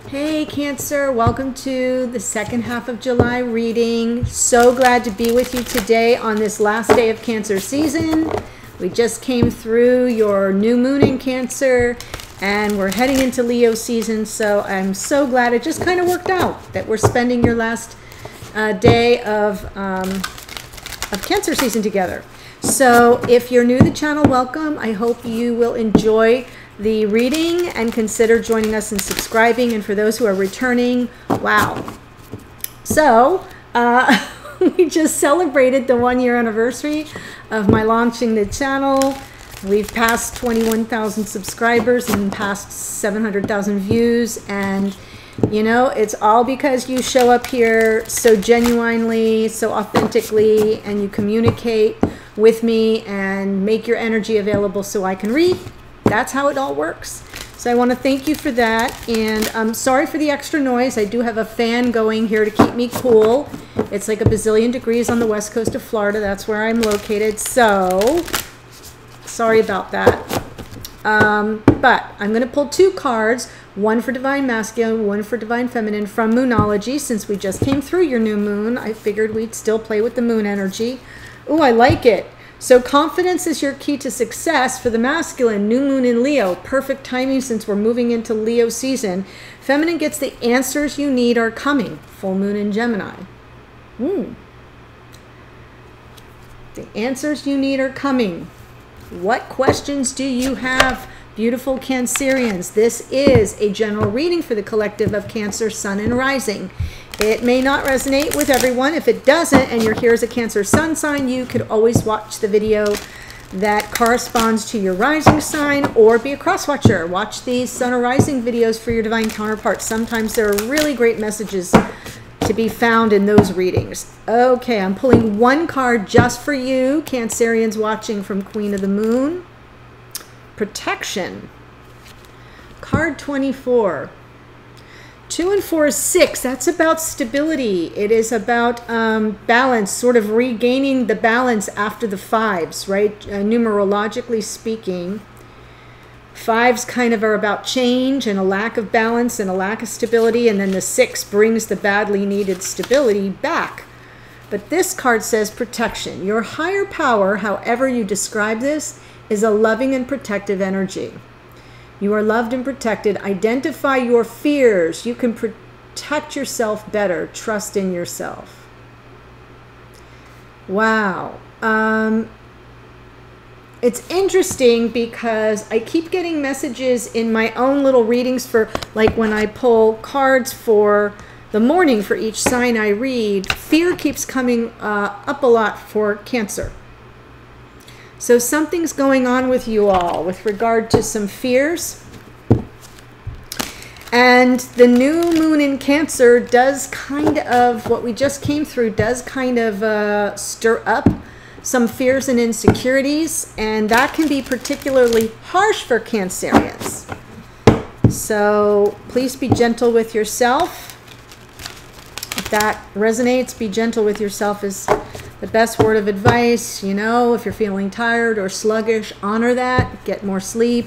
Hey Cancer, welcome to the second half of July reading. So glad to be with you today on this last day of Cancer season. We just came through your new moon in Cancer and we're heading into Leo season. So I'm so glad it just kind of worked out that we're spending your last day of Cancer season together. So if you're new to the channel, welcome. I hope you will enjoy the reading and consider joining us and subscribing. And for those who are returning, wow. So we just celebrated the 1-year anniversary of my launching the channel. We've passed 21,000 subscribers and passed 700,000 views. And you know, it's all because you show up here so genuinely, so authentically, and you communicate with me and make your energy available so I can read. That's how it all works. So I want to thank you for that. And I'm sorry for the extra noise. I do have a fan going here to keep me cool. It's like a bazillion degrees on the west coast of Florida. That's where I'm located. So sorry about that. But I'm going to pull 2 cards, one for Divine Masculine, one for Divine Feminine from Moonology. Since we just came through your new moon, I figured we'd still play with the moon energy. Ooh, I like it. So confidence is your key to success for the masculine, new moon in Leo. Perfect timing since we're moving into Leo season. Feminine gets the answers you need are coming. Full moon in Gemini. The answers you need are coming. What questions do you have, beautiful Cancerians? This is a general reading for the collective of Cancer, Sun, and Rising. It may not resonate with everyone. If it doesn't, and you're here as a Cancer Sun sign, you could always watch the video that corresponds to your rising sign or be a cross-watcher. Watch these Sun or Rising videos for your divine counterparts. Sometimes there are really great messages to be found in those readings. Okay, I'm pulling 1 card just for you, Cancerians watching from Queen of the Moon. Protection. Card 24. 2 and 4 is 6. That's about stability. It is about balance, sort of regaining the balance after the 5s, right? Numerologically speaking, 5s kind of are about change and a lack of balance and a lack of stability, and then the 6 brings the badly needed stability back. But this card says protection. Your higher power, however you describe this, is a loving and protective energy. You are loved and protected. Identify your fears. You can protect yourself better. Trust in yourself. Wow. It's interesting because I keep getting messages in my own little readings for, like when I pull cards for the morning for each sign I read, fear keeps coming up a lot for Cancer. So something's going on with you all with regard to some fears. And the new moon in Cancer does kind of, what we just came through, does kind of stir up some fears and insecurities. And that can be particularly harsh for Cancerians. So please be gentle with yourself. If that resonates, be gentle with yourself is the best word of advice. You know, if you're feeling tired or sluggish, honor that. Get more sleep.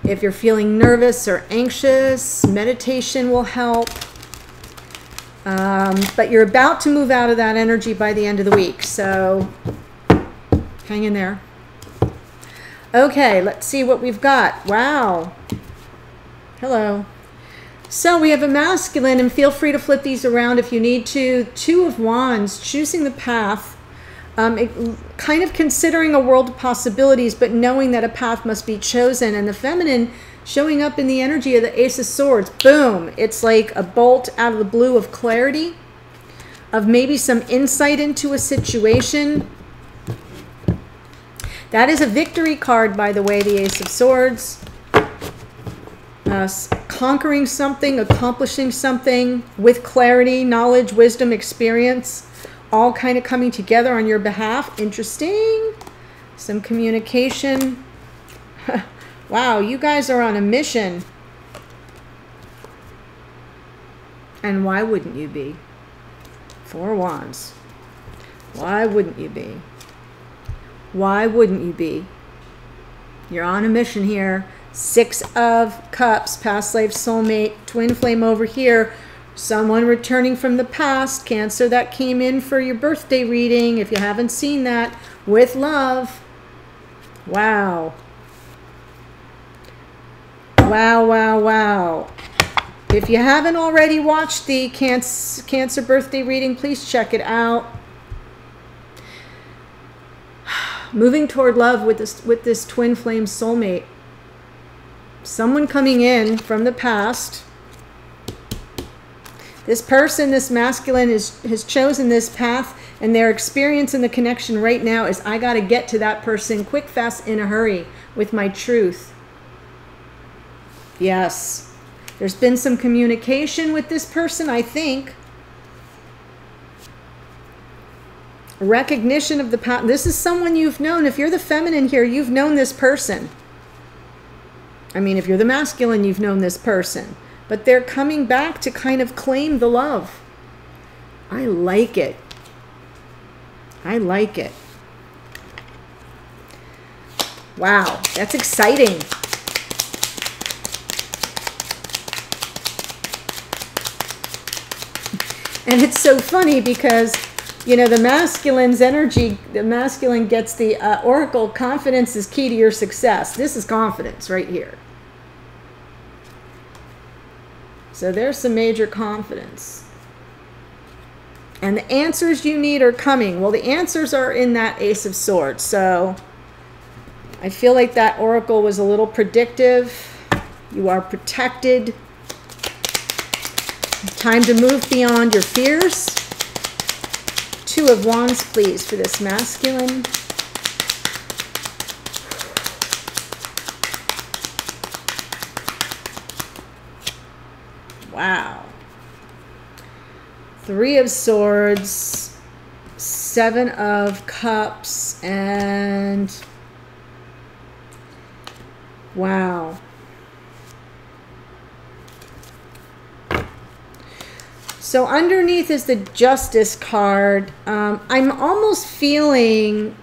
If you're feeling nervous or anxious, meditation will help. But you're about to move out of that energy by the end of the week. So hang in there. Okay, let's see what we've got. Wow. Hello. So we have a masculine, and feel free to flip these around if you need to. 2 of Wands, choosing the path, kind of considering a world of possibilities, but knowing that a path must be chosen. And the feminine showing up in the energy of the Ace of Swords. Boom. It's like a bolt out of the blue of clarity, of maybe some insight into a situation. That is a victory card, by the way, the Ace of Swords. Conquering something, accomplishing something with clarity, knowledge, wisdom, experience, all kind of coming together on your behalf. Interesting. Some communication. Wow, you guys are on a mission. And why wouldn't you be? 4 Wands. Why wouldn't you be? Why wouldn't you be? You're on a mission here. Six of Cups, past life soulmate, twin flame over here. Someone returning from the past, Cancer, that came in for your birthday reading. If you haven't seen that, with love. Wow. Wow, wow, wow. If you haven't already watched the Cancer birthday reading, please check it out. Moving toward love with this twin flame soulmate. Someone coming in from the past. This person, this masculine, has chosen this path, and their experience in the connection right now is, I got to get to that person quick, fast, in a hurry with my truth. Yes. There's been some communication with this person, I think. Recognition of the past. This is someone you've known. If you're the feminine here, you've known this person. I mean, if you're the masculine, you've known this person. But they're coming back to kind of claim the love. I like it. I like it. Wow, that's exciting. And it's so funny because, you know, the masculine's energy, the masculine gets the oracle, confidence is key to your success. This is confidence right here. So there's some major confidence. And the answers you need are coming. Well, the answers are in that Ace of Swords. So I feel like that oracle was a little predictive. You are protected. Time to move beyond your fears. Two of Wands, please, for this masculine. Wow. Three of Swords, Seven of Cups, and wow. So underneath is the Justice card. I'm almost feeling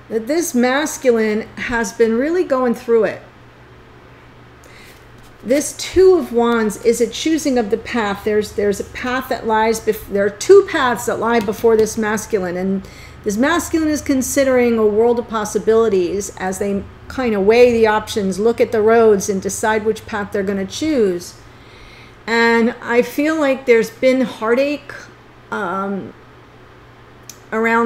that this masculine has been really going through it. This Two of Wands is a choosing of the path. There's a path that lies, there are two paths that lie before this masculine, and this masculine is considering a world of possibilities as they kind of weigh the options, look at the roads, and decide which path they're going to choose. And I feel like there's been heartache around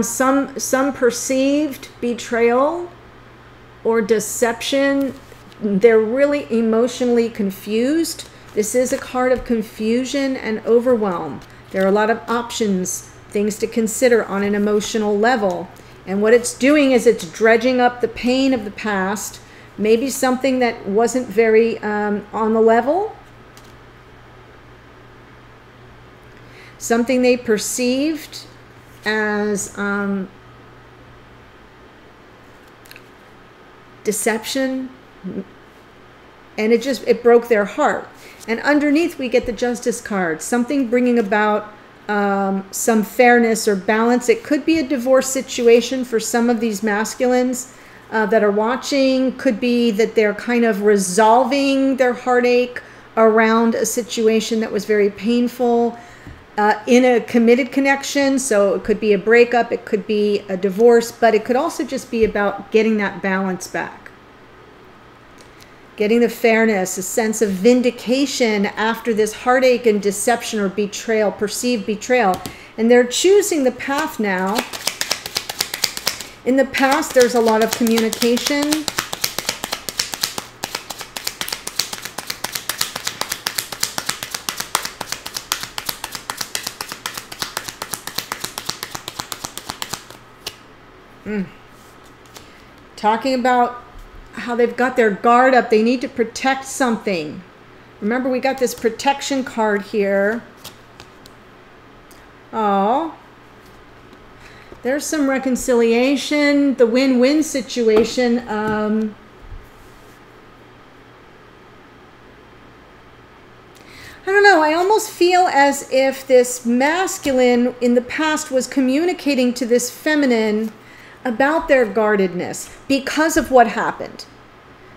some perceived betrayal or deception. They're really emotionally confused. This is a card of confusion and overwhelm. There are a lot of options, things to consider on an emotional level. And what it's doing is it's dredging up the pain of the past, maybe something that wasn't very on the level. Something they perceived as deception, and it broke their heart. And underneath we get the Justice card, something bringing about some fairness or balance. It could be a divorce situation for some of these masculines that are watching. Could be that they're kind of resolving their heartache around a situation that was very painful in a committed connection. So it could be a breakup, it could be a divorce, but it could also just be about getting that balance back. Getting the fairness, a sense of vindication after this heartache and deception or betrayal, perceived betrayal. And they're choosing the path now. In the past, there's a lot of communication. Talking about how they've got their guard up. They need to protect something. Remember, we got this protection card here. Oh, there's some reconciliation, the win-win situation. I don't know. I almost feel as if this masculine in the past was communicating to this feminine about their guardedness because of what happened,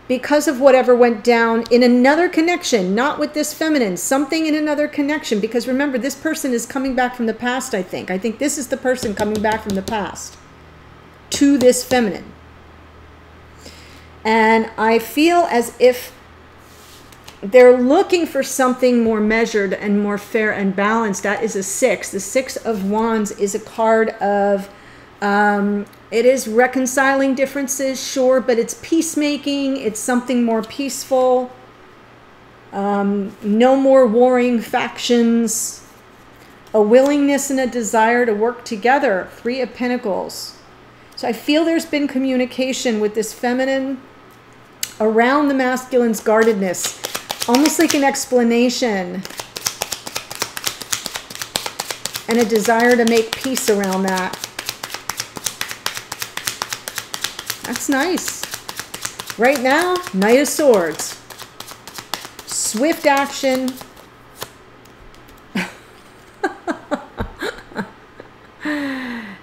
because of whatever went down in another connection, not with this feminine, something in another connection. Because remember, this person is coming back from the past, I think. I think this is the person coming back from the past to this feminine. And I feel as if they're looking for something more measured and more fair and balanced. That is a 6. The 6 of Wands is a card of, it is reconciling differences, sure, but it's peacemaking. It's something more peaceful. No more warring factions. A willingness and a desire to work together. 3 of Pentacles. So I feel there's been communication with this feminine around the masculine's guardedness. Almost like an explanation and a desire to make peace around that. That's nice. Right now, Knight of Swords. Swift action.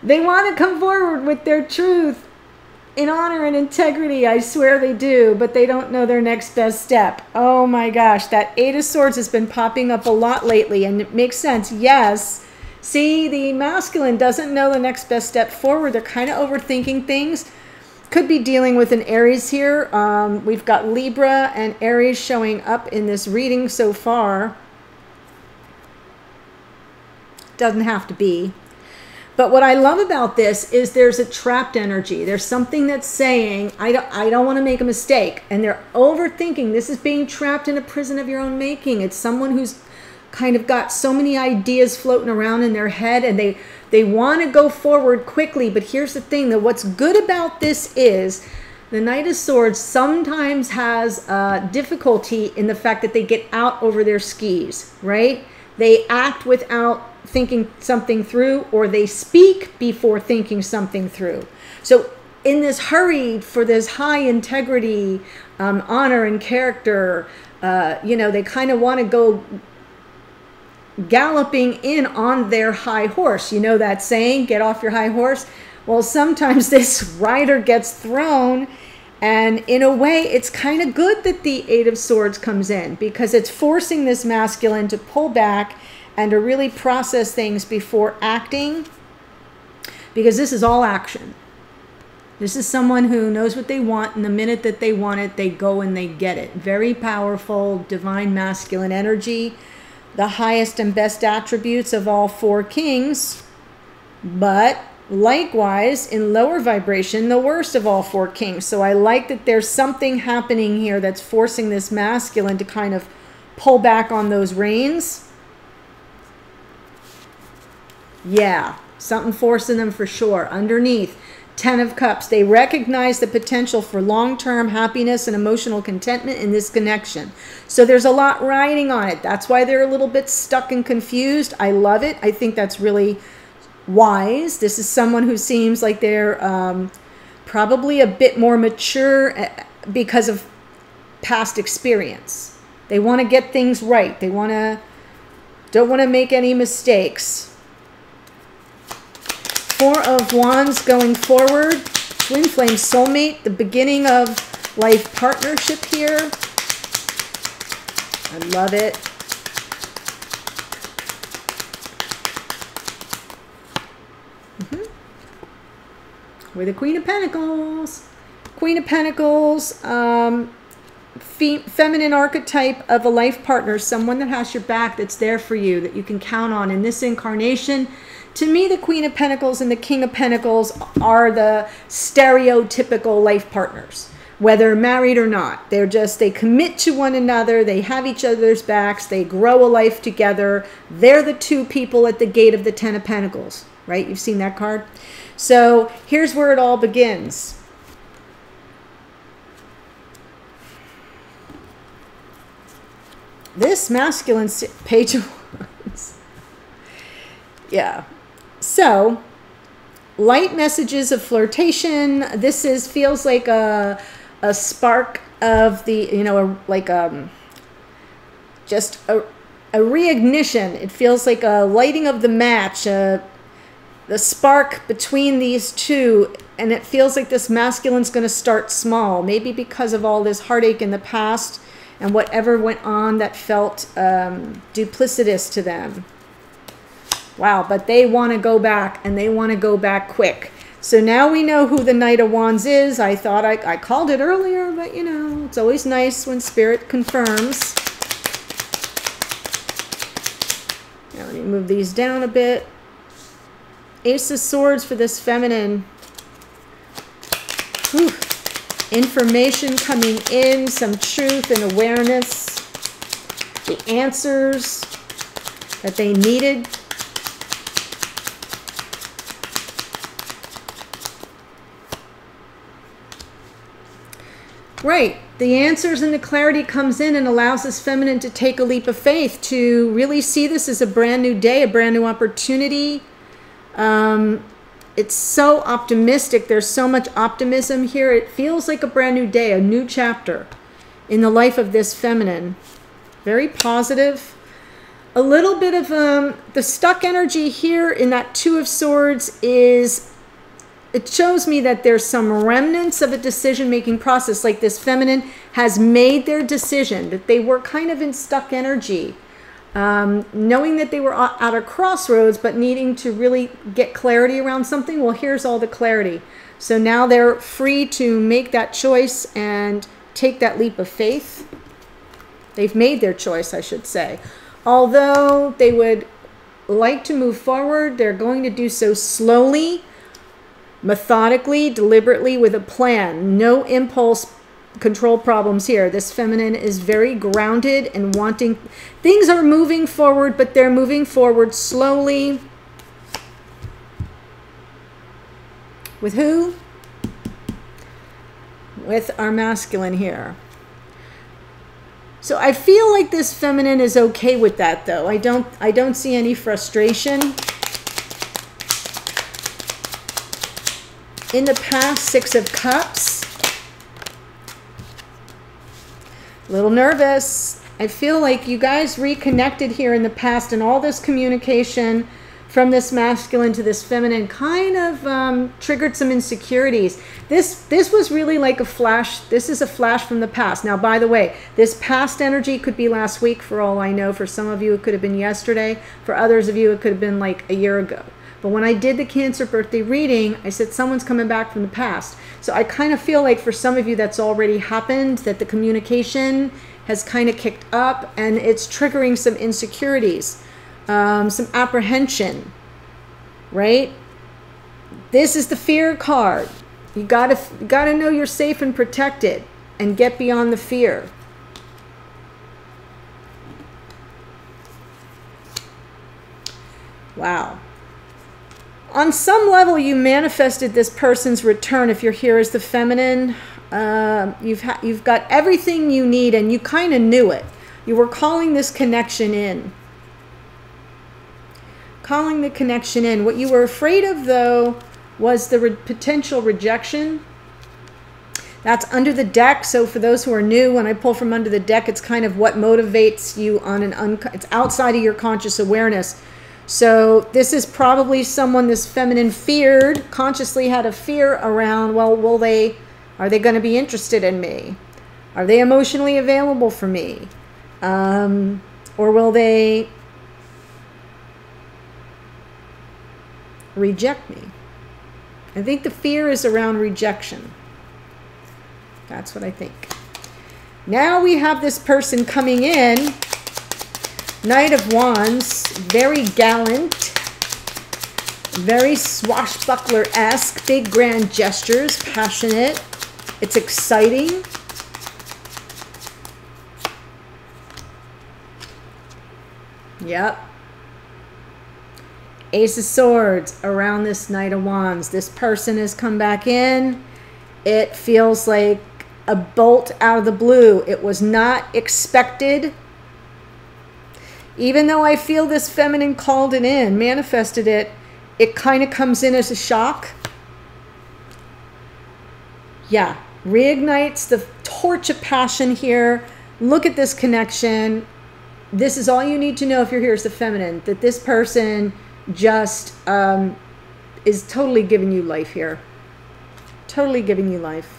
They want to come forward with their truth in honor and integrity. I swear they do, but they don't know their next best step. Oh my gosh, that 8 of Swords has been popping up a lot lately, and it makes sense. Yes. See, the masculine doesn't know the next best step forward. They're kind of overthinking things. Could be dealing with an Aries here. We've got Libra and Aries showing up in this reading so far. Doesn't have to be. But what I love about this is there's a trapped energy. There's something that's saying, I don't want to make a mistake. And they're overthinking. This is being trapped in a prison of your own making. It's someone who's kind of got so many ideas floating around in their head, and they want to go forward quickly. But here's the thing, that what's good about this is the Knight of Swords sometimes has difficulty in the fact that they get out over their skis, right? They act without thinking something through, or they speak before thinking something through. So in this hurry for this high integrity, honor and character, you know, they kind of want to go galloping in on their high horse. You know that saying, get off your high horse? Well, sometimes this rider gets thrown, and in a way it's kind of good that the 8 of Swords comes in, because it's forcing this masculine to pull back and to really process things before acting, because this is all action. This is someone who knows what they want, and the minute that they want it, they go and they get it. Very powerful, divine masculine energy, the highest and best attributes of all 4 kings, but likewise in lower vibration, the worst of all 4 kings. So I like that there's something happening here that's forcing this masculine to kind of pull back on those reins. Yeah, something forcing them for sure. Underneath, 10 of Cups. They recognize the potential for long-term happiness and emotional contentment in this connection. So there's a lot riding on it. That's why they're a little bit stuck and confused. I love it. I think that's really wise. This is someone who seems like they're probably a bit more mature because of past experience. They want to get things right. They don't want to make any mistakes. 4 of Wands going forward. Twin flame soulmate, the beginning of life partnership here. I love it. We're the Queen of Pentacles. Queen of Pentacles, feminine archetype of a life partner, someone that has your back, that's there for you, that you can count on in this incarnation. To me, the Queen of Pentacles and the King of Pentacles are the stereotypical life partners, whether married or not. They commit to one another. They have each other's backs. They grow a life together. They're the 2 people at the gate of the 10 of Pentacles, right? You've seen that card. So here's where it all begins. This masculine Page of Wands. Yeah. So, light messages of flirtation. This feels like a spark of the, you know, just a reignition. It feels like a lighting of the match, the spark between these two, and it feels like this masculine's going to start small, maybe because of all this heartache in the past and whatever went on that felt duplicitous to them. Wow, but they want to go back, and they want to go back quick. So now we know who the Knight of Wands is. I thought I called it earlier, but you know, it's always nice when Spirit confirms. Now let me move these down a bit. Ace of Swords for this feminine. Whew. Information coming in, some truth and awareness. The answers that they needed. Right. The answers and the clarity comes in and allows this feminine to take a leap of faith, to really see this as a brand new day, a brand new opportunity. It's so optimistic. There's so much optimism here. It feels like a brand new day, a new chapter in the life of this feminine. Very positive. A little bit of the stuck energy here in that Two of Swords is, it shows me that there's some remnants of a decision-making process, like this feminine has made their decision, that they were kind of in stuck energy, knowing that they were at a crossroads, but needing to really get clarity around something. Well, here's all the clarity. So now they're free to make that choice and take that leap of faith. They've made their choice, I should say. Although they would like to move forward, they're going to do so slowly, methodically, deliberately, with a plan. No impulse control problems here. This feminine is very grounded and wanting. Things are moving forward, but they're moving forward slowly. With who? With our masculine here. So I feel like this feminine is okay with that, though. I don't see any frustration. In the past, Six of Cups. A little nervous. I feel like you guys reconnected here in the past, and all this communication from this masculine to this feminine kind of triggered some insecurities. This was really like a flash. This is a flash from the past. Now, by the way, this past energy could be last week for all I know. For some of you, it could have been yesterday. For others of you, it could have been like a year ago. But when I did the Cancer birthday reading, I said someone's coming back from the past. So I kind of feel like for some of you that's already happened, that the communication has kind of kicked up and it's triggering some insecurities, some apprehension, right? This is the fear card. You gotta know you're safe and protected and get beyond the fear. Wow. On some level, you manifested this person's return. If you're here as the feminine, you've got everything you need, and you kind of knew it. You were calling this connection in. Calling the connection in. What you were afraid of, though, was the potential rejection. That's under the deck. So for those who are new, when I pull from under the deck, it's kind of what motivates you on an it's outside of your conscious awareness. So this is probably someone this feminine feared, consciously had a fear around, well, are they going to be interested in me? Are they emotionally available for me? Or will they reject me? I think the fear is around rejection. That's what I think. Now we have this person coming in. Knight of Wands, very gallant, very swashbuckler-esque, big grand gestures, passionate. It's exciting. Yep. Ace of Swords around this Knight of Wands. This person has come back in. It feels like a bolt out of the blue. It was not expected. Even though I feel this feminine called it in, manifested it, it kind of comes in as a shock. Yeah, reignites the torch of passion here. Look at this connection. This is all you need to know if you're here as the feminine, that this person just is totally giving you life here. Totally giving you life.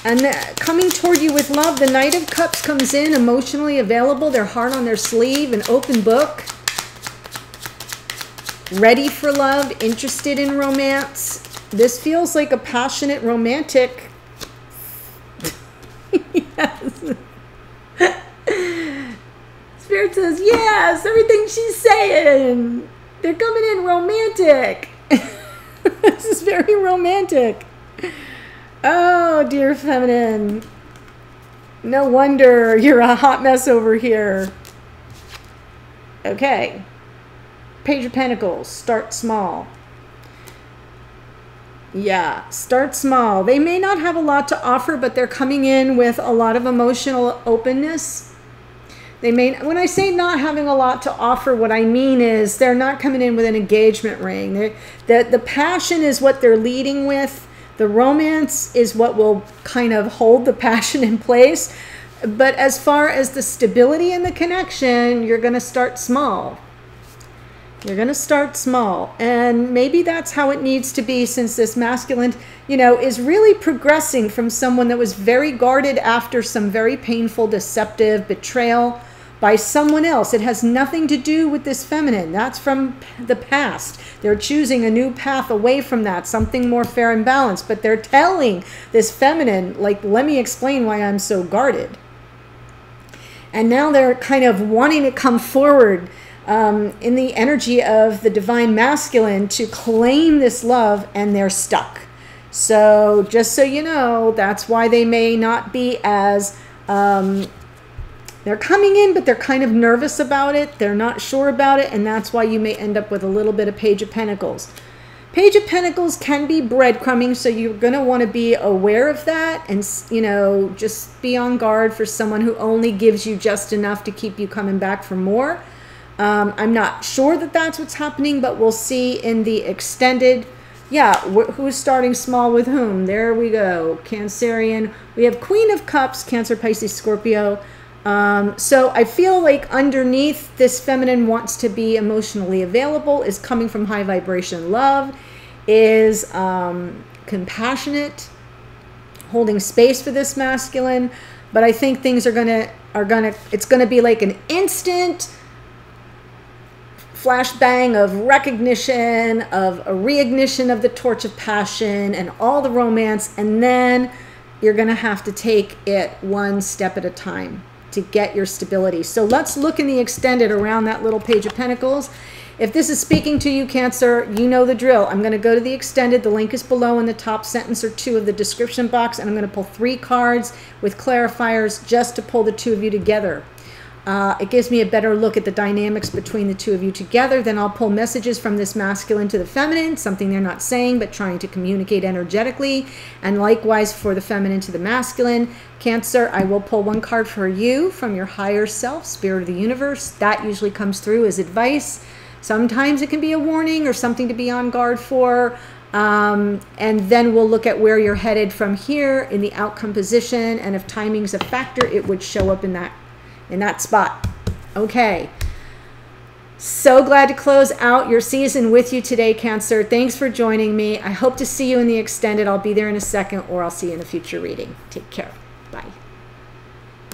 And coming toward you with love, the Knight of Cups comes in, emotionally available, their heart on their sleeve, an open book. Ready for love, interested in romance. This feels like a passionate romantic. Yes. Spirit says, yes, everything she's saying. They're coming in romantic. This is very romantic. Oh, dear feminine. No wonder you're a hot mess over here. Okay. Page of Pentacles. Start small. Yeah, start small. They may not have a lot to offer, but they're coming in with a lot of emotional openness. They may, when I say not having a lot to offer, what I mean is they're not coming in with an engagement ring. The passion is what they're leading with. The romance is what will kind of hold the passion in place. But as far as the stability and the connection, you're going to start small. You're going to start small. And maybe that's how it needs to be, since this masculine, you know, is really progressing from someone that was very guarded after some very painful, deceptive betrayal by someone else. It has nothing to do with this feminine. That's from the past. They're choosing a new path away from that, something more fair and balanced. But they're telling this feminine, like, let me explain why I'm so guarded. And now they're kind of wanting to come forward in the energy of the divine masculine to claim this love, and they're stuck. So just so you know, that's why they may not be as... they're coming in, but they're kind of nervous about it. They're not sure about it, and that's why you may end up with a little bit of Page of Pentacles. Page of Pentacles can be breadcrumbing, so you're going to want to be aware of that and, you know, just be on guard for someone who only gives you just enough to keep you coming back for more. I'm not sure that that's what's happening, but we'll see in the extended. Yeah, who's starting small with whom? There we go. Cancerian. We have Queen of Cups, Cancer, Pisces, Scorpio. So I feel like underneath this feminine wants to be emotionally available, is coming from high vibration love, is compassionate, holding space for this masculine. But I think things it's gonna be like an instant flashbang of recognition, of a reignition of the torch of passion and all the romance, and then you're gonna have to take it one step at a time to get your stability. So let's look in the extended around that little Page of Pentacles. If this is speaking to you, Cancer, you know the drill. I'm going to go to the extended. The link is below in the top sentence or two of the description box, and I'm going to pull 3 cards with clarifiers just to pull the two of you together. It gives me a better look at the dynamics between the two of you together. Then I'll pull messages from this masculine to the feminine, something they're not saying but trying to communicate energetically, and likewise for the feminine to the masculine. Cancer, I will pull 1 card for you from your higher self, spirit of the universe. That usually comes through as advice. Sometimes it can be a warning or something to be on guard for. And then we'll look at where you're headed from here in the outcome position, and if timing's a factor, it would show up in that spot. Okay. So glad to close out your season with you today, Cancer. Thanks for joining me. I hope to see you in the extended. I'll be there in a second, or I'll see you in a future reading. Take care. Bye.